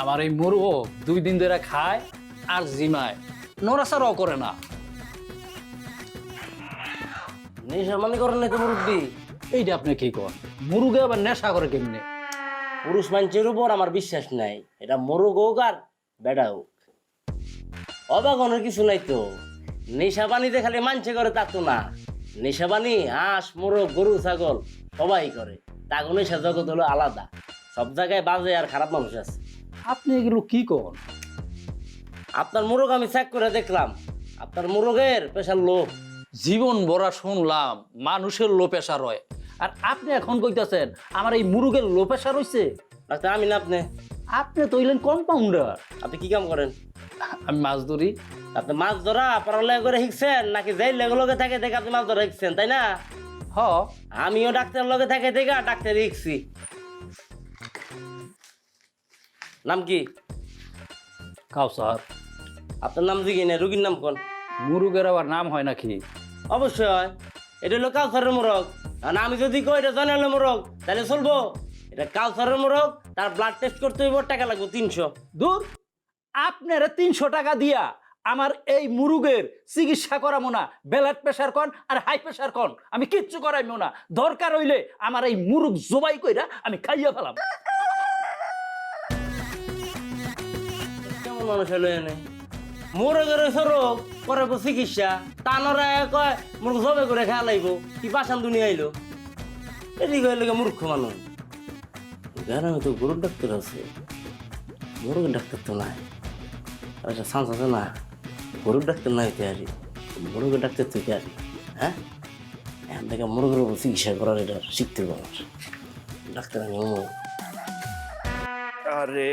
আমার এই মুরগ 2 দিন ধরে খায় আর জিমায়, নড়াচড়াও করে না। নেশা মানে করেন না তো মুরব্বী? এইটা আপনি কি করেন? মুরগে আবার নেশা করে কেমনে? পুরুষ মানুষের উপর আমার বিশ্বাস নাই, এটা মোরগ হোক আর বেড়া হোক। অবাক হওয়ার কিছু নাই তো। নেশা পানিতে খালি মানছে করে তা তো না। নেশা পানি হাঁস মোরগ গরু ছাগল সবাই করে। তাকে নেশা জগৎ হলো আলাদা। সব জায়গায় বাজে আর খারাপ মানুষ আছে। আপনি এগুলো কি করেন? আপনার মোরগ আমি চেক করে দেখলাম, আপনার মোরগের প্রেশার লো। জীবন ভরা শুনলাম মানুষের লো প্রেশার হয়, আর আপনি এখন কইতাছেন আমার এই মুরগের লো প্রেশার হইছে? ডাক্তার আমি না আপনি? আপনি তো হইলেন কম্পাউন্ডার। আপনি কি কাম করেন? আমি মাছ ধরি। আপনি মাছ ধরা পড়ালেখা করে শিখছেন নাকি যেই লগে থাকে দেখে আপনি মাছ ধরা শিখছেন, তাই না? হ। আমিও ডাক্তার লগে থাকে দেখে ডাক্তার শিখছি। নাম কি? কাউসার। আপনার নাম জিজ্ঞেস না, রুগীর নাম কোন? মুরগের আবার নাম হয় নাকি? অবশ্যই হয়। এটা হলো কাউসারের মোরগ। আর আমি যদি কই এটা জনালে মোরগ তাহলে চলবো? এটা কাউসারের মোরগ, তার ব্লাড টেস্ট করতে হইব, টাকা লাগবে 300। দূর, আপনারা 300 টাকা দিয়া আমার এই মুরগের চিকিৎসা করামো না। ব্লাড প্রেশার কন আর হাই প্রেশার কন, আমি কিচ্ছু করাইমো না। দরকার হইলে আমার এই মুরগ জবাই কইরা আমি খাইয়া ফেলাম। কেমন মানুষ হলো এনে? মোরগের রোগ করে চিকিৎসা, টানরা কয় মুরগ জবে করে খেয়া লাগবো। কি পাশান দুনিয়া আইলো? এদিকে হইলে মূর্খ মানুষ। গ্রামে তো গরুর ডাক্তার আছে, মুরগের ডাক্তার তো নাই। আচ্ছা সান্স আছে না, গরুর ডাক্তার নাই তৈরি, মুরগের ডাক্তার তো তৈরি। হ্যাঁ, এখন থেকে মুরগের উপর চিকিৎসা করার এটা শিখতে পারো। ডাক্তার আমি আরে